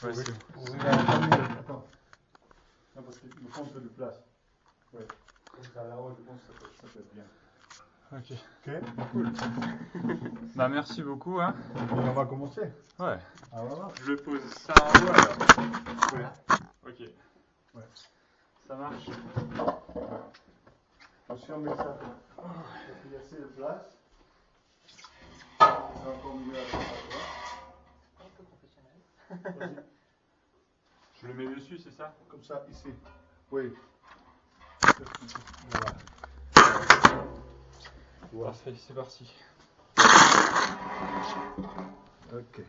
possible. Attends. Non, parce qu'il me faut un peu de place. Ouais. Comme ça, là-haut, je pense que ça peut être bien. Ok. Ok, cool. Bah merci beaucoup. Hein. Et on va commencer. Ouais. Ah, voilà. Je pose ça en haut alors. Ouais. Ok. Ouais. Ça marche. Aussi, on met ça. Parce qu'il y a assez de place. C'est encore mieux à droite. Un peu professionnel. Vas-y. Je le mets dessus, c'est ça? Comme ça, ici. Oui. Voilà. Parfait, c'est parti. Ok.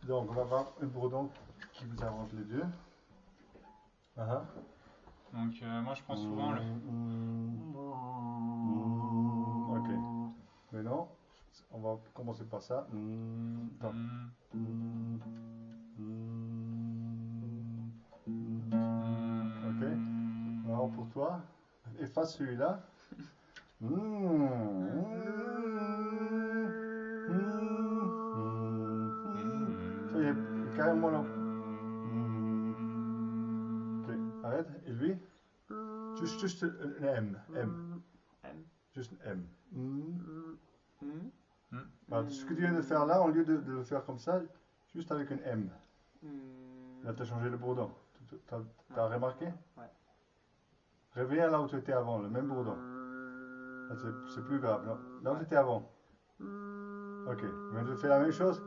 Donc, on va avoir un bourdon qui vous arrange les deux. Donc moi je prends souvent le... Ok. Maintenant, on va commencer par ça. Attends. Ok. Alors pour toi, efface celui-là. Ça y est, carrément là. Ok, arrête. Et lui? Juste un M. M. Juste un M. Alors, ce que tu viens de faire là, au lieu de le faire comme ça, juste avec un M. Là, tu as changé le bourdon. T'as remarqué? Ouais. Reviens là où tu étais avant, le même bourdon. C'est plus grave. Là où tu étais avant. Ok. Maintenant, tu fais la même chose.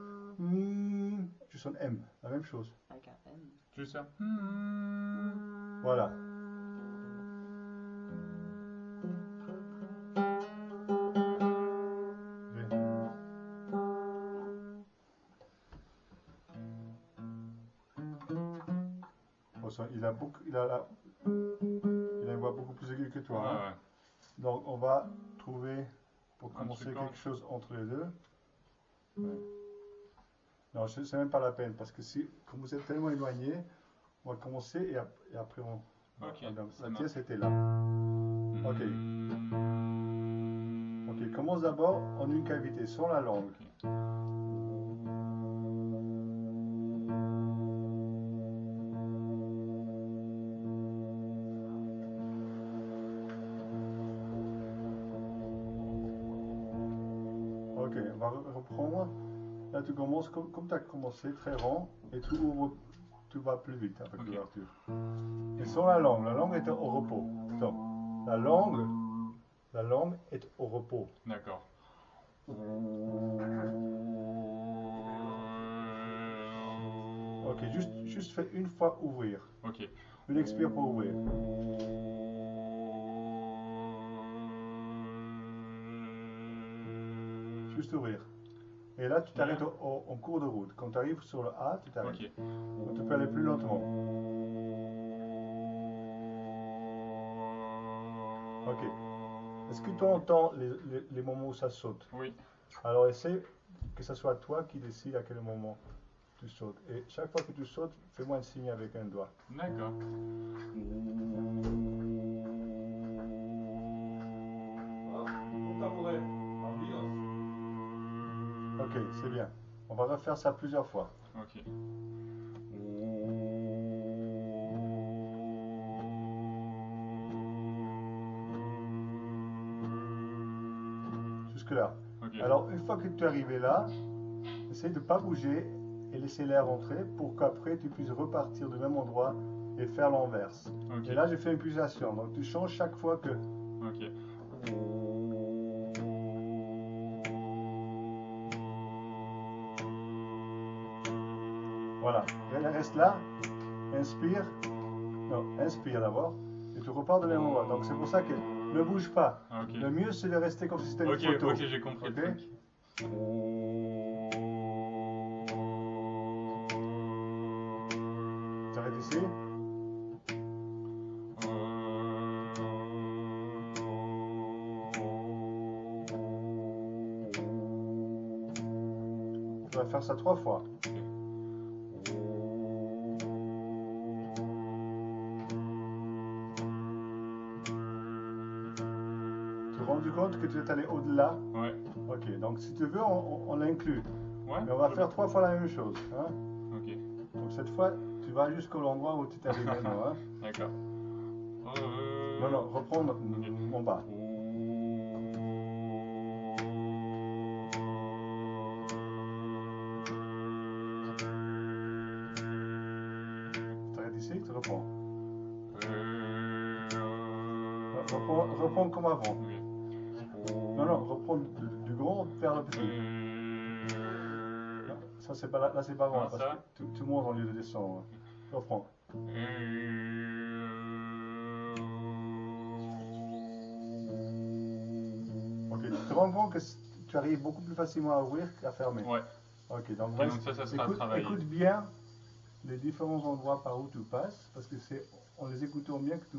Tu sonnes M. La même chose. Avec un M. Juste ça. Voilà. Il a une voix beaucoup plus aiguë que toi. Ouais, Hein. ouais. Donc on va trouver, pour commencer, truc quelque chose entre les deux. Ouais. Non, c'est même pas la peine, parce que si, comme vous êtes tellement éloigné, on va commencer et après on... Ok, la pièce était là. Ok. Ok, commence d'abord en une cavité, sans la langue. Ok. Ok, on va reprendre. Là, tu commences comme tu as commencé, très rond, et tu ouvres, tu vas plus vite avec l'ouverture. Et sans la langue est au repos. Attends, la langue est au repos. D'accord. Ok, juste fais une fois ouvrir. Ok. Une expire pour ouvrir. Juste ouvrir. Et là, tu t'arrêtes en cours de route. Quand tu arrives sur le A, tu t'arrêtes. Ok. Donc, tu peux aller plus lentement. Ok. Est-ce que tu entends les moments où ça saute? Oui. Alors, essaie que ce soit toi qui décide à quel moment tu sautes. Et chaque fois que tu sautes, fais-moi un signe avec un doigt. D'accord. Ok, c'est bien. On va refaire ça plusieurs fois. Ok. Jusque-là. Ok. Alors, une fois que tu es arrivé là, essaye de ne pas bouger et laisser l'air entrer pour qu'après tu puisses repartir du même endroit et faire l'inverse. Ok. Et là, j'ai fait une pulsation. Donc, tu changes chaque fois que... Ok. Voilà. Reste là. Inspire. Non, inspire d'abord. Et tu repars de même endroit. Donc, c'est pour ça que ne bouge pas. Ok. Le mieux, c'est de rester comme si c'était une photo. Ok, j'ai compris le truc. T'arrêtes ici. Tu vas faire ça 3 fois. Tu t'es rendu compte que tu es allé au-delà? Ouais. Ok, donc si tu veux, on l'inclut. Ouais. Mais on va faire 3 fois la même chose. Hein? Ok. cette fois, tu vas jusqu'à l'endroit où tu t'es allé maintenant. Hein. D'accord. Non, non, reprendre en bas. T'arrêtes ici, tu reprends. Reprends comme avant. Non, non, reprends du grand vers le petit. Ça, c'est pas là, c'est pas bon, Non, parce ça. que tu montes au lieu de descendre. Reprends. Ok, tu te rends compte que tu arrives beaucoup plus facilement à ouvrir qu'à fermer. Ouais. Ok, donc, Ok, donc ça sera travaillé. écoute bien les différents endroits par où tu passes, parce que c'est en les écoutant bien que tu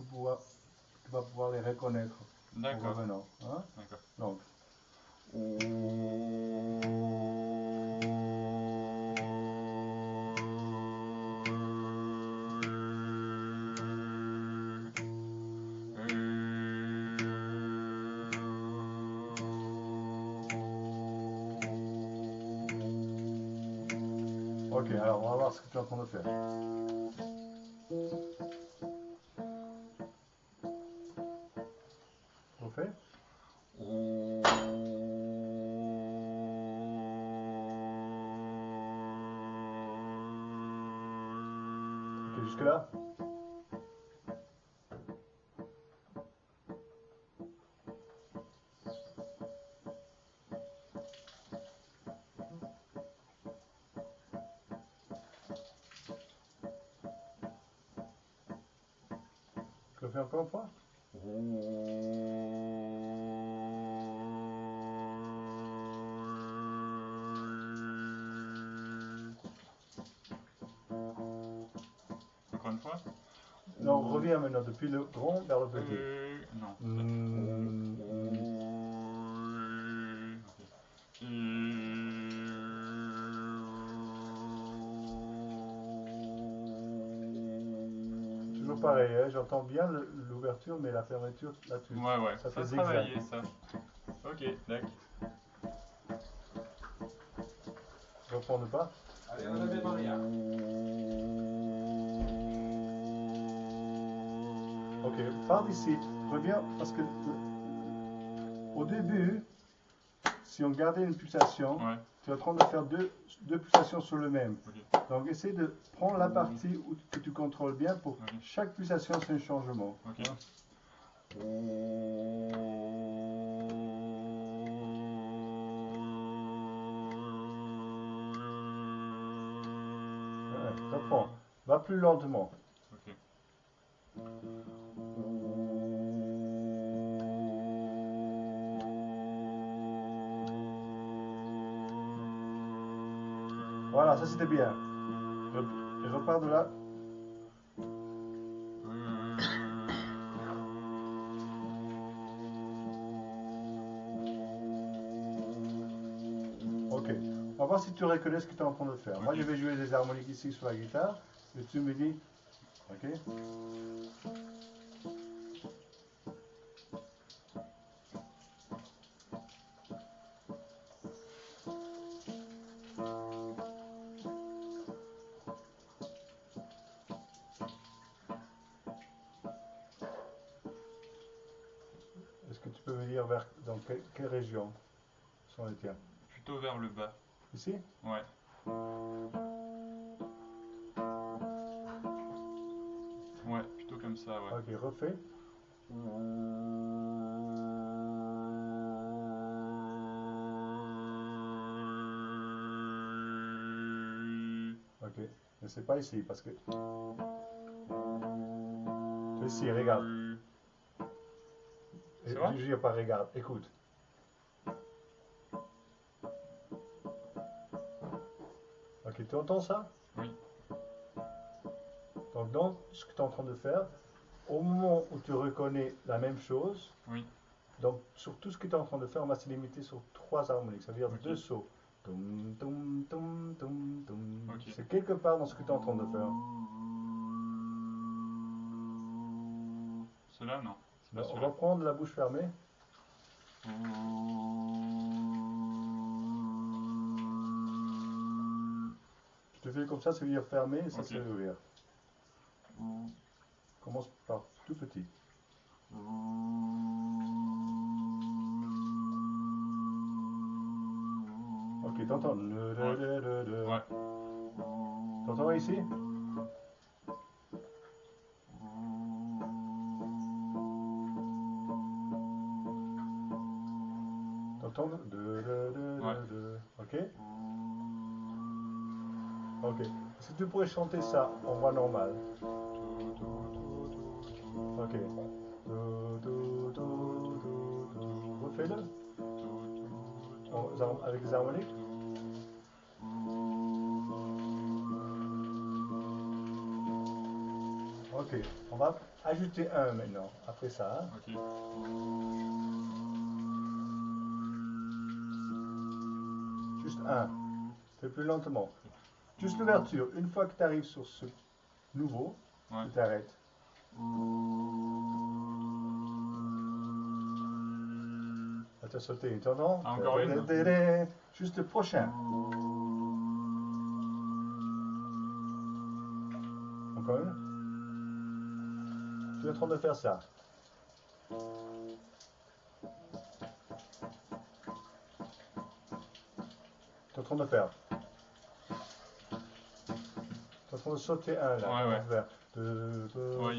vas pouvoir les reconnaître en D'accord. revenant. Hein? D'accord. Donc, ok, alors on va voir ce que tu es en train de faire. Refais. Ok, jusque là. Tu le fais encore une fois. Encore une fois. Non, reviens maintenant depuis le grand vers le petit. Non. Toujours pareil, hein, j'entends bien l'ouverture, mais la fermeture là-dessus. Ouais, ouais. Ça Ça fait travailler, zigzag. ça. Ok, d'accord. Reprends le pas. Allez, on avait Maria. Ok, pars d'ici. Reviens parce que au début, si on gardait une pulsation, Ouais. tu es en train de faire deux pulsations sur le même. Ok. Donc essaie de prendre la partie que tu contrôles bien pour Ok. chaque pulsation c'est un changement. Ok. Hein. Ouais, reprends. Va plus lentement. Ok. Voilà, ça c'était bien. Et repars de là. Ok. On va voir si tu reconnais ce que tu es en train de faire. Moi Ok. je vais jouer des harmoniques ici sur la guitare. Et tu me dis. Ok. Est-ce que tu peux me dire dans quelle région sont les tiens? Plutôt vers le bas. Ici? Ouais. Ouais, plutôt comme ça, ouais. Ok, refais. Ok, mais c'est pas ici parce que. C'est ici, regarde. C'est vrai? Je dis pas regarde, écoute. Ok, tu entends ça? Oui. Donc dans ce que tu es en train de faire, au moment où tu reconnais la même chose, Oui. donc sur tout ce que tu es en train de faire, on va se limiter sur 3 harmoniques, ça veut dire Ok. 2 sauts. Toum, toum, toum, toum, toum. Ok. C'est quelque part dans ce que tu es en train de faire. Cela, non. C'est pas Donc, on celui-là. va prendre la bouche fermée. fais comme ça veut dire fermer, et ça Ok. c'est ouvert. Commence par tout petit. Ok, t'entends? Ouais. T'entends ici? T'entends? Ok? Ok. Est-ce que tu pourrais chanter ça en voix normale? Ok. Refais-le. Avec les harmoniques. Ok. On va ajouter un maintenant, après ça. Hein. Ok. Juste un. Fais plus lentement. Juste l'ouverture. Une fois que tu arrives sur ce nouveau, Ouais. tu t'arrêtes. Ah, t'as sauté, tu entends? Ah, encore une? Juste le prochain. Encore une? Tu es en train de faire ça. Tu es en train de faire. Tu es en train de sauter un là. Ouais. Vers. Ouais,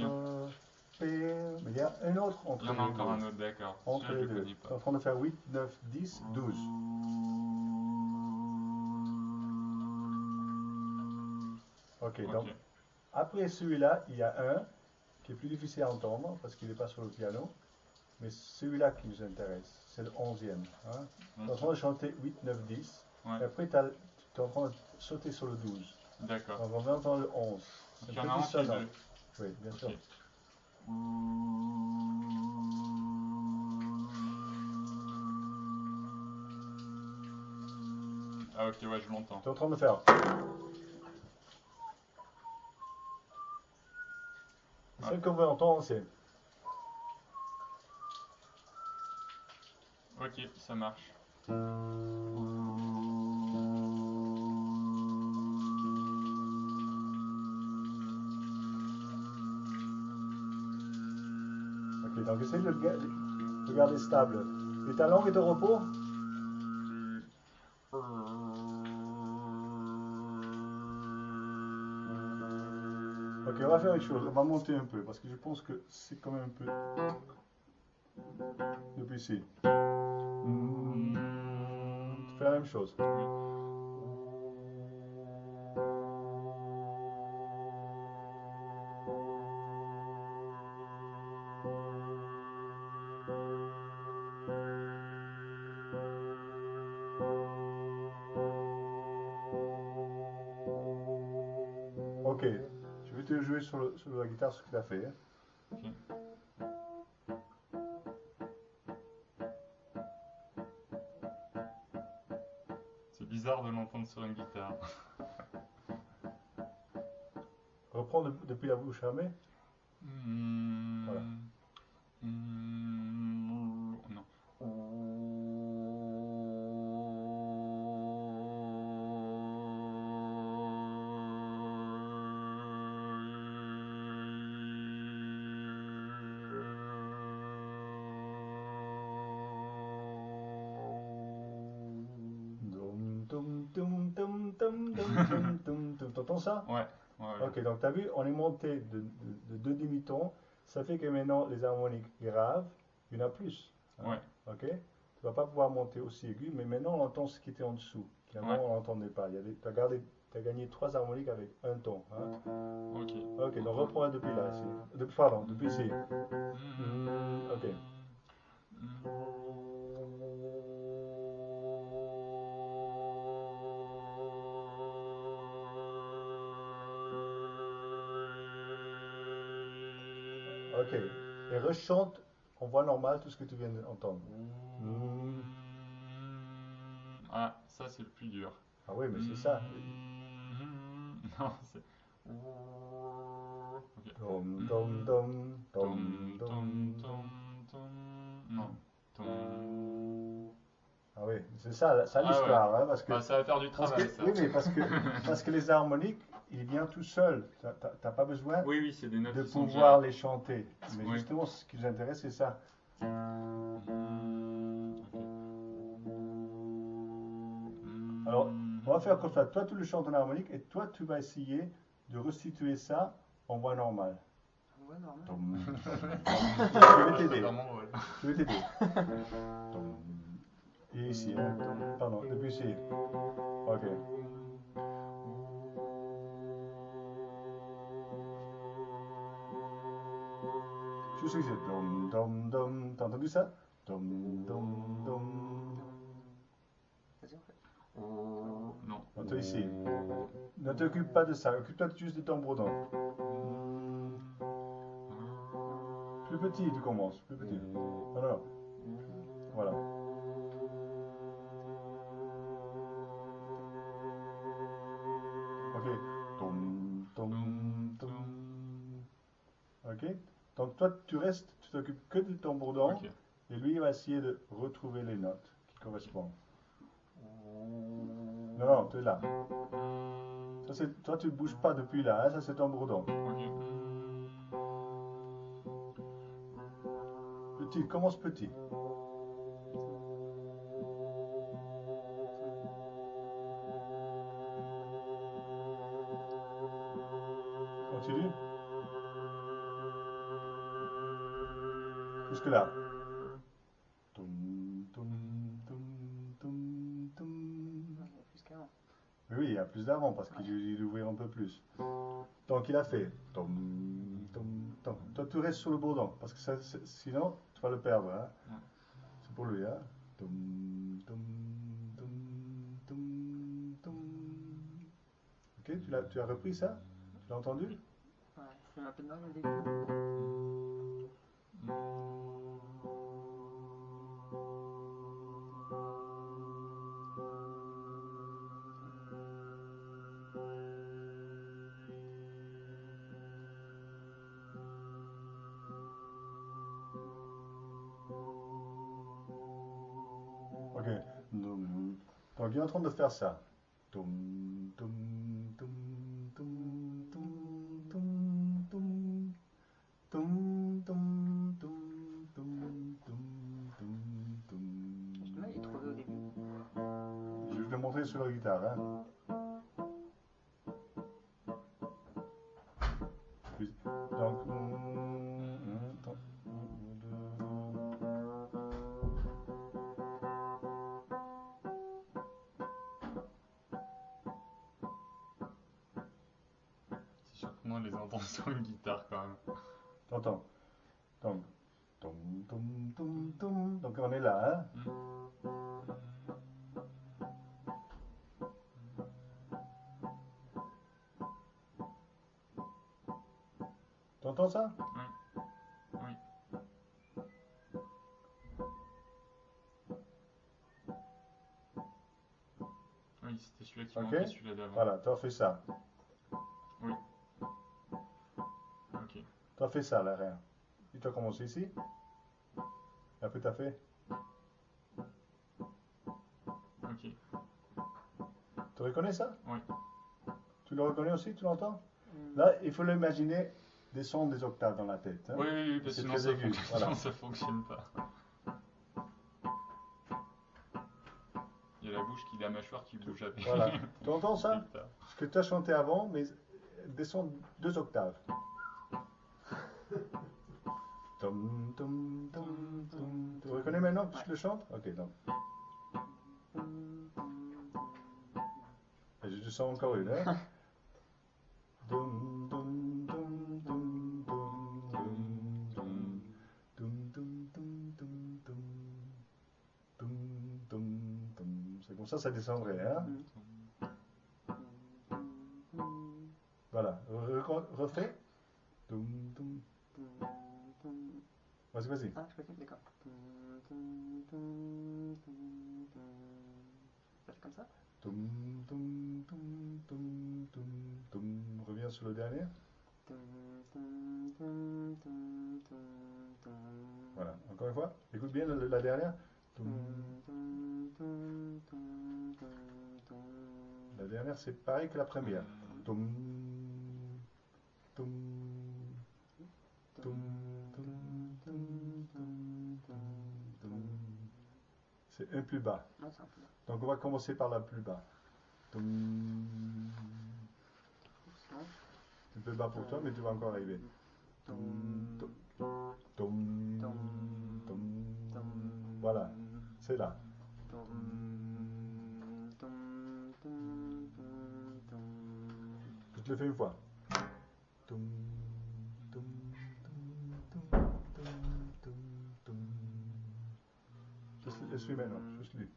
Mais il y a un autre entre Il y en les a encore deux. un autre, d'accord. Entre Celui-là, les je le deux. connais Tu es pas. en train de faire 8, 9, 10, 12. Ok, Ok. donc après celui-là, il y a un qui est plus difficile à entendre parce qu'il n'est pas sur le piano. Mais celui-là qui nous intéresse, c'est le 11e. Hein. Tu es en train de chanter 8, 9, 10. Ouais. Et après, tu es en train de sauter sur le 12. D'accord. Donc on va entendre le 11. C'est Il y un en peu a un qui est dissonant. deux. Oui, bien sûr. Ok. Ah ok, ouais, je l'entends. Tu es en train de faire. Ouais. Celle qu'on veut entendre, c'est. Ok, ça marche. Ok, donc essaye de le garder stable. Et ta langue est au repos? Ok, on va faire une chose. On va monter un peu parce que je pense que c'est quand même un peu. Depuis ici. Tu fais la même chose. Ok, je vais te jouer sur la guitare ce que tu as fait. Hein. Ok. C'est bizarre de l'entendre sur une guitare. Reprends depuis la bouche fermée. Voilà. Non. T'entends ça? Ouais. Ok, donc tu as vu, on est monté de deux demi-tons. Ça fait que maintenant, les harmoniques graves, il y en a plus. Hein. Ouais. Ok? Tu vas pas pouvoir monter aussi aigu, mais maintenant on entend ce qui était en dessous. Qu'avant Ouais. on n'entendait pas. Tu as gagné 3 harmoniques avec un ton. Hein. Ok. Ok, donc reprends depuis là, ici. Pardon, depuis ici. Ok. Ok. Et rechante en voix normale tout ce que tu viens d'entendre. Ah, ça c'est le plus dur. Ah oui, mais c'est ça. Non, c'est. Dom, dom, dom, dom, dom, Tom, dom. tom, tom. Non. Tom. Ah oui, c'est ça Ah l'histoire, hein, parce que, Bah, ça va faire du parce travail, que- ça. oui, mais parce que les harmoniques, il vient tout seul. T'as pas besoin Oui, oui, c'est des notes de qui sont pouvoir déjà... les chanter. Mais Oui. justement, ce qui nous intéresse, c'est ça. Ok. Alors, on va faire comme ça. Toi, tu le chantes en harmonique et toi, tu vas essayer de restituer ça en voix normale. Ouais, normal. Je vais t'aider. Dans mon rôle. Je vais t'aider. Et ici, hein. Pardon, depuis ici. Ok. Juste ici. Dom, dom, dom. T'as entendu ça? Dom, dom, dom. Vas-y, en fait. Non. Toi ici. Ne t'occupe pas de ça. Occupe-toi juste de ton bourdon. Plus petit, tu commences. Plus petit. Non, non, non. Voilà. Ok. Tom, tom, tom. Ok. Donc toi, tu restes, tu t'occupes que de ton bourdon. Ok. Et lui, il va essayer de retrouver les notes qui correspondent. Non, non, tu es là. Ça, toi, tu ne bouges pas depuis là. Hein, ça, c'est ton bourdon. Ok. Petit, commence petit. Continue. Jusque là. Toum, toum, toum, toum, toum. Ouais, il y a plus qu'avant. Oui, il y a plus d'avant parce qu'il ouvrait un peu plus. Donc il a fait tom, tom, tom. Toi tu restes sur le bourdon parce que sinon tu vas le perdre. Hein. Ouais. C'est pour lui. Hein. Tom, tom, tom, tom, tom. Ok, tu as repris ça? Tu l'as entendu? Ouais, c'est un peu de mal au début. Ok. Donc il est en train de faire ça. Tom, tom, tom, tom, tom, tom, tom. Tom, tom, tom, tom, tom, tom, tom. J'ai du mal à les trouver au début. Je vais te le montrer sur la guitare. Hein. Puis, donc, attends, C'est surprenant de les entendre sur une guitare quand même. T'entends. Donc, tom, tom, tom, tom. Donc on est là. Hein. T'entends ça? Oui. Oui. Oui, c'était celui-là qui Ok. manquait, celui-là d'avant. Voilà, tu as fait ça. Oui. Ok. Tu as fait ça l'arrière. Et tu as commencé ici. Et après tu as fait. Ok. Tu reconnais ça? Oui. Tu le reconnais aussi? Tu l'entends? Hmm. Là, il faut l'imaginer descendre des octaves dans la tête. Hein. Oui, oui, oui, parce que C'est sinon très ça, aigu, fonctionne, voilà. ça fonctionne pas. Il y a la bouche la mâchoire qui bouge avec. Voilà. Tu entends ça? Guitare. Ce que tu as chanté avant, mais descend 2 octaves. Tom, tom, tom, tom. Tu reconnais maintenant que je le chante? Ok, donc. Et je te sens encore une, hein? Dum, dum, dum, dum, dum, dum, dum. Dum, dum, dum, dum, dum. Dum, dum, dum. C'est comme ça descendrait, hein? Voilà. Refais. Dum, dum. Vas-y, vas-y. Ah, je continue, d'accord. Ça fait comme ça? Dum, dum, dum, dum, dum, dum. Reviens sur le dernier. Voilà. Encore une fois. Écoute bien la dernière. Dum. dernière, c'est pareil que la première. Toum, toum, toum, toum, toum, toum, toum. C'est un plus bas. Non, c'est un peu là. Donc on va commencer par la plus bas. Toum. Doucement. C'est un peu bas pour toi, mais tu vas encore arriver. Toum, Toum, toum, toum, toum. toum. Voilà, c'est là. Toum, toum, toum, toum, toum. Je te le fais une fois. Toum, toum, toum, toum, toum, toum, toum. Je suis maintenant, je suis.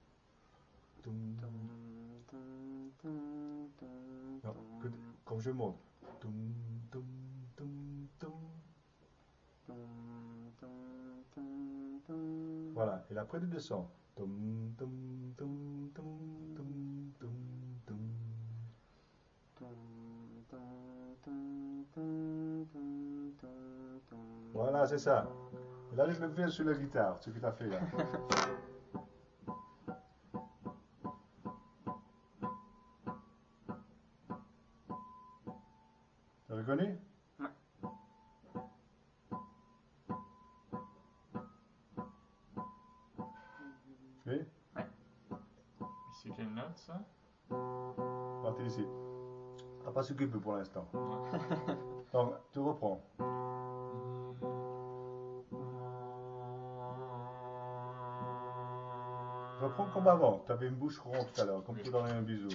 Toum. Toum, toum, toum, toum, Non, toum. comme je monte. Toum, toum, toum, toum. Toum, toum, toum, toum. Voilà, et après tu descends. Toum, toum, toum, toum, toum, toum, toum. Toum, toum, toum, toum, toum, toum, toum. Voilà, c'est ça. Et là, je le fais sur la guitare, ce que tu as fait là. Tu as reconnu? Ouais. Oui? C'est quelle note ça? Partez ici. On va pas s'occuper pour l'instant. Donc, tu reprends. Reprends comme avant. Tu avais une bouche ronde tout à l'heure, comme Oui. pour donner un bisou.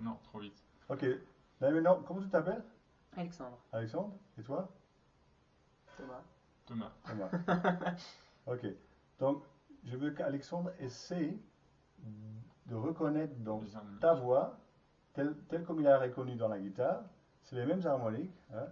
Non, trop vite. Ok. Là maintenant, comment tu t'appelles? Alexandre. Alexandre? Et toi? Thomas. Thomas. Thomas. Ok. Donc, je veux qu'Alexandre essaie de reconnaître dans Les harmoniques. ta voix, tel comme il a reconnu dans la guitare, c'est les mêmes harmoniques. Hein.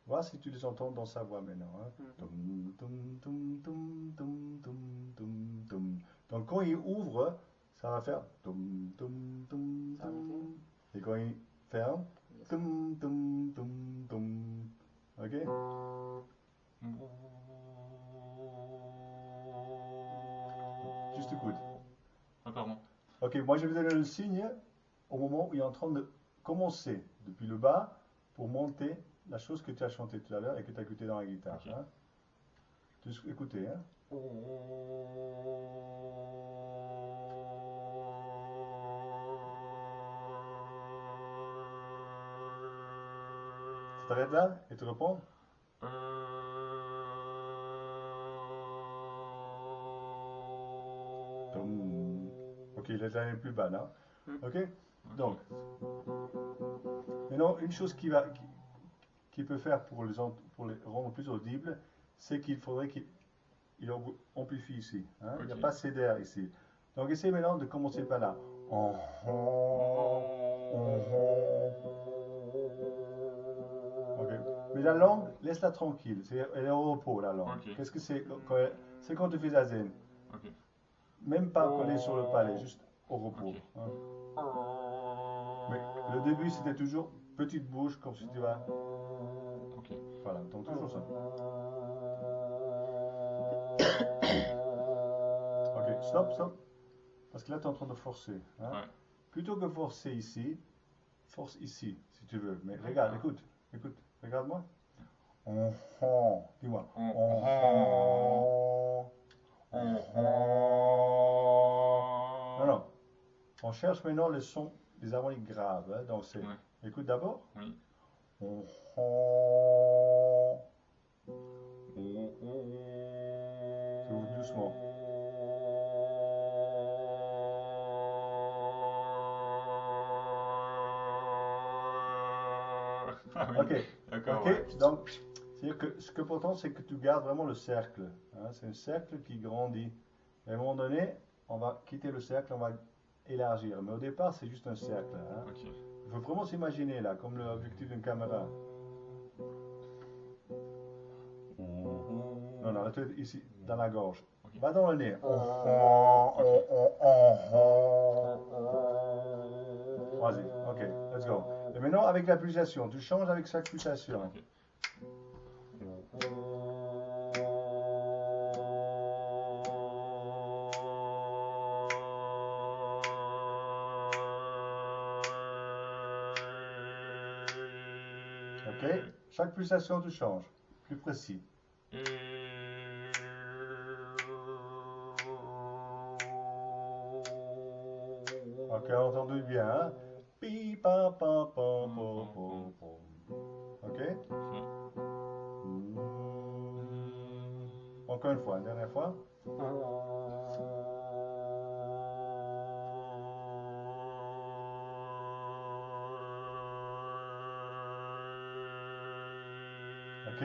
Voir si tu les entends dans sa voix maintenant. Hein. Tum, tum, tum, tum, tum, tum, tum, tum. Donc, quand il ouvre, ça va faire tum, tum, tum, Ça va monter. tum. Et quand il ferme, Yes. tum, tum, tum, tum. Ok? Juste écoute. Ah, pardon. Ok, moi je vais donner le signe au moment où il est en train de commencer, depuis le bas, pour monter la chose que tu as chantée tout à l'heure et que tu as écouté dans la guitare. Ok. Hein. Juste écoutez. Hein. Tu t'arrêtes là et tu reprends. Toum. Ok, il est allé plus bas là. Ok. Donc, maintenant une chose qui peut faire pour les rendre plus audibles, c'est qu'il faudrait qu'il amplifie ici. Hein. Il n'y a Ok. pas assez d'air ici. Donc essayez maintenant de commencer par là. Ok. Mais la langue, laisse-la tranquille. Elle est au repos, la langue. Ok. Qu'est-ce que c'est c'est quand tu fais zazen. Ok. Même pas collé sur le palais, juste au repos. Ok. Hein. Mais le début, c'était toujours petite bouche, comme si tu vas. Ok. Voilà, donc toujours ça. Ok, stop, stop. Parce que là, tu es en train de forcer. Hein. Ouais. Plutôt que forcer ici, force ici, si tu veux. Mais regarde, écoute, regarde-moi. Dis-moi. Non, non. On cherche maintenant le son des harmoniques graves. Hein, donc c'est. Ouais. Écoute d'abord. Oui. Tu ouvres doucement. Ah oui. Ok. D'accord. Ok. Ouais. Donc, c'est-à-dire que ce que important, c'est que tu gardes vraiment le cercle. Hein, c'est un cercle qui grandit. Et à un moment donné, on va quitter le cercle, on va élargir. Mais au départ, c'est juste un cercle. Hein. Ok. Il faut vraiment s'imaginer là, comme l'objectif d'une caméra. Non, non, là, tu es ici, dans la gorge. Ok. Va dans le nez. Vas-y, ok, let's go. Et maintenant, avec la pulsation, tu changes avec chaque pulsation. Ok. Chaque pulsation, tu changes. Plus précis. Ok, entendu bien. Hein? Pi, pa, pa, pa, pa, pa, pa. Ok? Encore une fois, une dernière fois. Ok.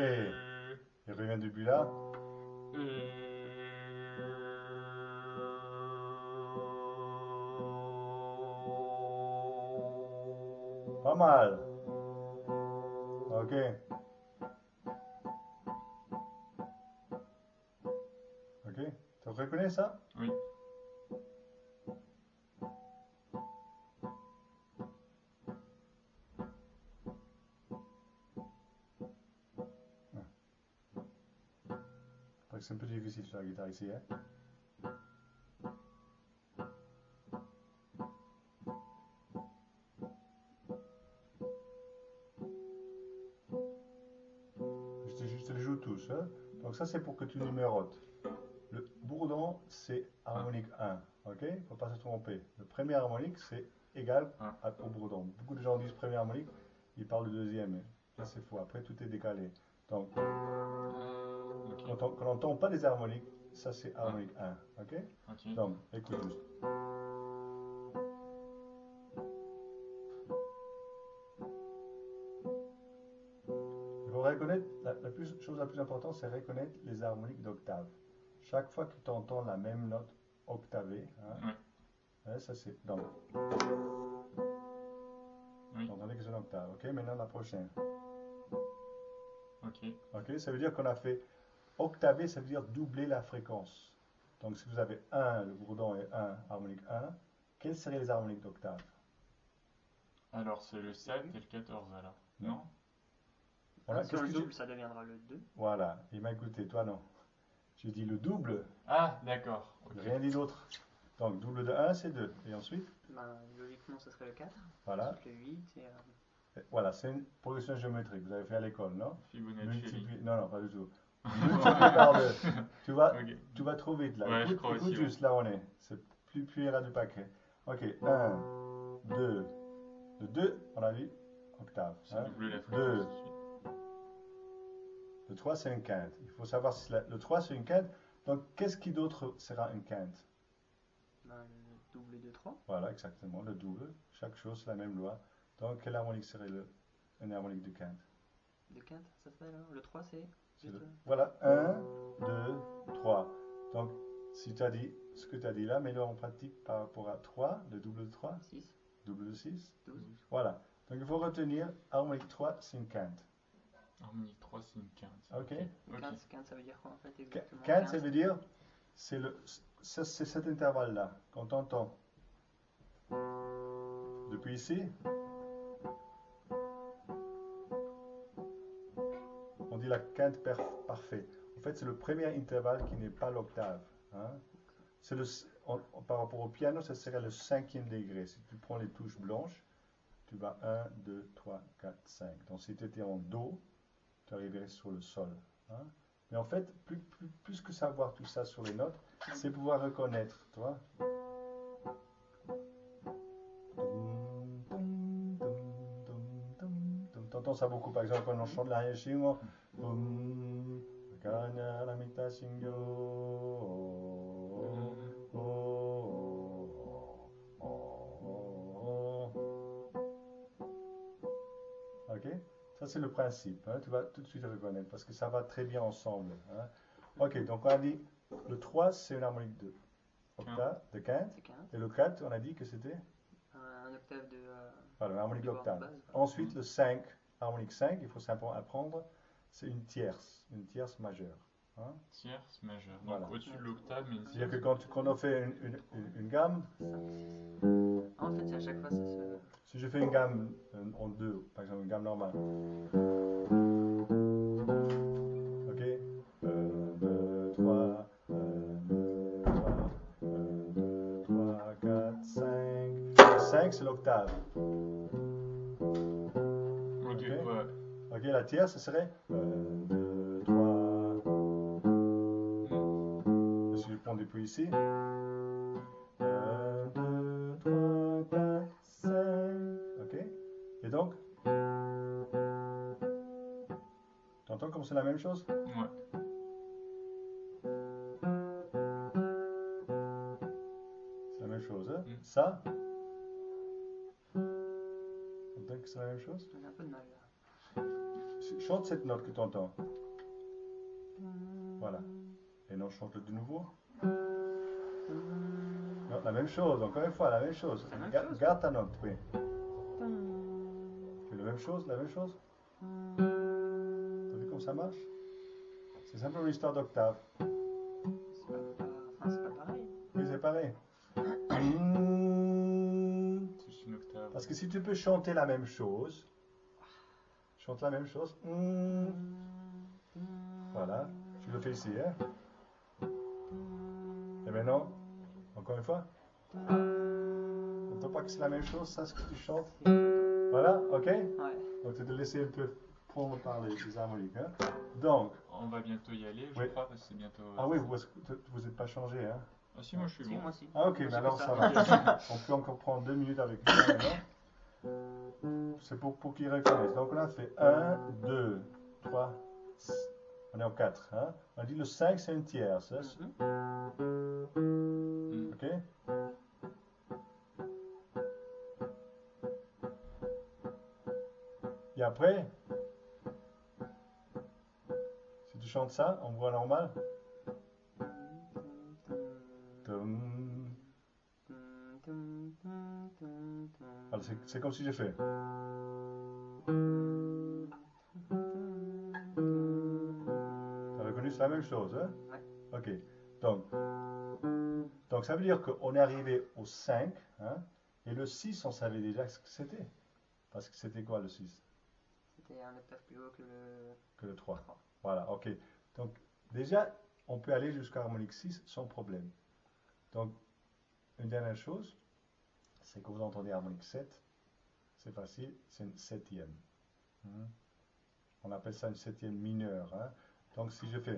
Il revient du but là. Pas mal. Ok. Ok. Tu reconnais ça? Oui. C'est un peu difficile sur la guitare ici. Hein? Je te les joue tous. Hein? Donc ça c'est pour que tu numérotes. Le bourdon c'est harmonique 1. Ok? Il ne faut pas se tromper. Le premier harmonique c'est égal au bourdon. Beaucoup de gens disent premier harmonique, ils parlent du deuxième. Ça c'est faux. Après tout est décalé. Donc quand on n'entend pas les harmoniques, ça c'est harmonique 1. Ok? Donc écoute juste. Reconnaître, chose la plus importante, c'est reconnaître les harmoniques d'octave. Chaque fois que tu entends la même note octavée, hein, ouais, ça c'est donc. Oui. Vous entendez que c'est une octave. Ok, maintenant la prochaine. Ok, ça veut dire qu'on a fait octavé, ça veut dire doubler la fréquence. Donc si vous avez 1, le bourdon et 1, harmonique 1, quelles seraient les harmoniques d'octave? Alors c'est le 7 et le 14 alors. Non? Voilà, sur le double, ça deviendra le 2. Voilà, il m'a écouté, toi non. J'ai dit le double. Ah, d'accord. Okay. Rien dit d'autre. Donc, double de 1, c'est 2. Et ensuite logiquement, ce serait le 4. Voilà. Ensuite, le 8. Voilà, c'est une progression géométrique. Vous avez fait à l'école, non? Fibonacci. Non, pas du tout. Multiplié par 2. Tu vas trop vite là. Ouais, écoute juste, là on est. C'est plus là du paquet. Ok, 1, 2. Le 2, on a dit octave. Hein? Doubler la fréquence. 2. Le 3, c'est une quinte. Il faut savoir si le 3, c'est une quinte. Donc, qu'est-ce qui d'autre sera une quinte? Le double de 3. Voilà, exactement, le double. Chaque chose, c'est la même loi. Donc, quelle harmonique serait une harmonique de quinte? De quinte, ça s'appelle alors? Le 3, c'est Voilà, 1, 2, 3. Donc, si tu as dit ce que tu as dit là, mets-le en pratique par rapport à 3, le double de 3. 6. Double de 6. 12. Voilà. Donc, il faut retenir, harmonique 3, c'est une quinte. Harmonique 3, c'est une quinte. Ok. Quinte, ça veut dire quoi en fait exactement? Quinte, ça veut dire, c'est cet intervalle-là. Quand on entend depuis ici, on dit la quinte parfaite. En fait, c'est le premier intervalle qui n'est pas l'octave. Hein. Par rapport au piano, ça serait le 5e degré. Si tu prends les touches blanches, tu vas 1, 2, 3, 4, 5. Donc si tu étais en Do, tu arriverais sur le sol. Hein. Mais en fait, plus que savoir tout ça sur les notes, c'est pouvoir reconnaître, tu vois. Tu entends ça beaucoup, par exemple, quand on chante l'arrière chinois. Ok? Ça, c'est le principe. Hein? Tu vas tout de suite reconnaître parce que ça va très bien ensemble. Hein? Ok, donc on a dit le 3, c'est une harmonique de octave, de quinte. Et le 4, on a dit que c'était un octave de. Voilà, une harmonique d'octave. Ensuite, le 5, harmonique 5, il faut simplement apprendre, c'est une tierce majeure. Hein? Tierce majeure. Donc voilà. Au-dessus de l'octave, mais une tierce. C'est-à-dire que quand on fait une gamme. En fait, c'est à chaque fois ça se. Si je fais une gamme en 2, par exemple une gamme normale. Ok? 1, 2, 3, 1, 2, 3, 1, 2, 3, 4, 5. 5, c'est l'octave. Ok, ouais. Ok, la tierce, ce serait 1, 2, 3. Et si je prends depuis ici, 1, 2, 3, 4, 5. Ok? Et donc, tu entends comme c'est la même chose? Ouais. C'est la même chose, hein? Mm. Ça, tu entends que c'est la même chose? On a un peu de mal là. Chante cette note que tu entends. Voilà. Et non, chante-le de nouveau. Non, la même chose, encore une fois, la même chose. La même chose. Garde ta note, oui. Fais la même chose, la même chose. T'as vu comme ça marche? C'est simplement une histoire d'octave. C'est pas pareil. Oui, c'est pareil. C'est juste une octave. Parce que si tu peux chanter la même chose, chante la même chose. Voilà, je le fais ici, hein. Et maintenant, encore une fois. On entend pas que c'est la même chose, ça, ce que tu chantes? Voilà, ok? Ouais. Donc, tu te laisser un peu prendre par les harmoniques, hein. Donc, On va bientôt y aller, je Oui. crois, parce que c'est bientôt. ah oui, vous n'êtes pas changé, hein. Ah si, moi je suis Si, bon. moi aussi. Ah ok, Moi, mais j'ai alors fait ça ça. va. On peut encore prendre 2 minutes avec lui, maintenant. C'est pour qu'ils reconnaissent. Donc on a fait 1, 2, 3, on est en 4. Hein. On a dit le 5 c'est une tierce. Hein. Ok? Et après, si tu chantes ça en voix normale, alors c'est comme si j'ai fait. T'as reconnu, c'est la même chose, hein? Ouais. Ok. Donc ça veut dire qu'on est arrivé au 5, hein? Et le 6, on savait déjà ce que c'était. Parce que c'était quoi le 6? C'était un octave plus haut Que le 3. Voilà, ok. Donc déjà, on peut aller jusqu'à harmonique 6 sans problème. Donc, une dernière chose, c'est que vous entendez harmonique 7, c'est facile, c'est une septième. On appelle ça une septième mineure. Hein. Donc si je fais...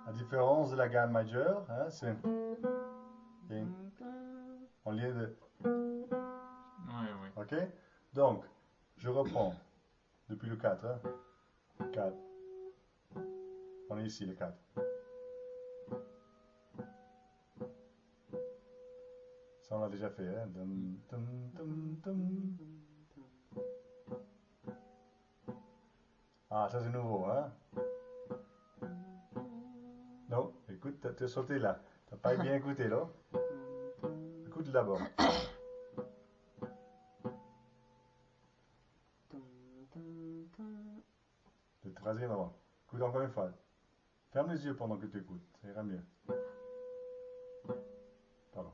La différence de la gamme majeure, hein, c'est en lien de... Ouais. Ok? Donc, je reprends depuis le 4. Hein. 4. On est ici, le 4. Ça, on l'a déjà fait. Hein. Ah, ça c'est nouveau. Hein. Non, écoute, tu as sauté là. Tu n'as pas bien écouté là. Écoute d'abord. Le troisième avant. Écoute encore une fois. Ferme les yeux pendant que tu écoutes. Ça ira mieux. Pardon.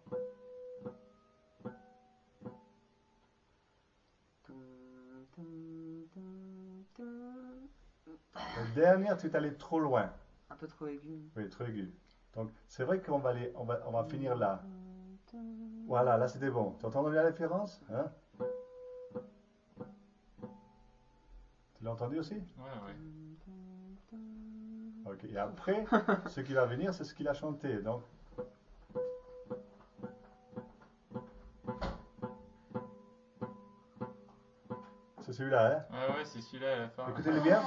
La dernière, tu es allé trop loin. Un peu trop aigu. Oui, trop aigu. Donc, c'est vrai qu'on va, on va finir là. Voilà, là c'était bon. Tu as entendu la différence? Hein? Tu l'as entendu aussi? Ouais. Ok, et après, ce qui va venir, c'est ce qu'il a chanté. Donc, c'est celui-là, hein? Ouais, c'est celui-là à la fin. Écoutez-le bien.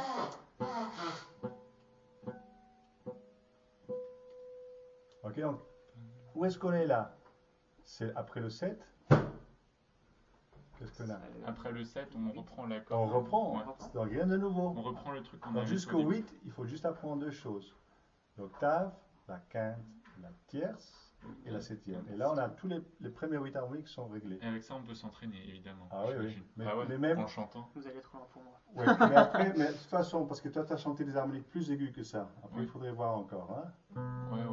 Ok, donc, où est-ce qu'on est là? C'est après le 7. Qu'est-ce qu'on a? Après le 7, on reprend l'accord. On reprend, Ouais. donc rien de nouveau. On reprend le truc qu'on Donc avait jusqu'au au début. 8, il faut juste apprendre 2 choses. L'octave, la quinte, la tierce et la septième. Et là, on a tous les premiers 8 harmoniques sont réglés. Et avec ça, on peut s'entraîner, évidemment. Ah oui, j'imagine. oui. Ah ouais, Mais même... en le chantant. Vous allez trop loin pour moi. Ouais, mais après, mais de toute façon, parce que toi, tu as chanté des harmoniques plus aiguës que ça. Après, Oui. il faudrait voir encore. Hein? Ouais.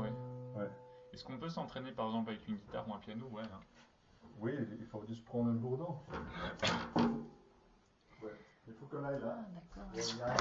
Ouais. Est-ce qu'on peut s'entraîner, par exemple, avec une guitare ou un piano? Ouais. Hein. Oui, il faut juste prendre un bourdon. Ouais. Il faut qu'on aille là. D'accord. Et là,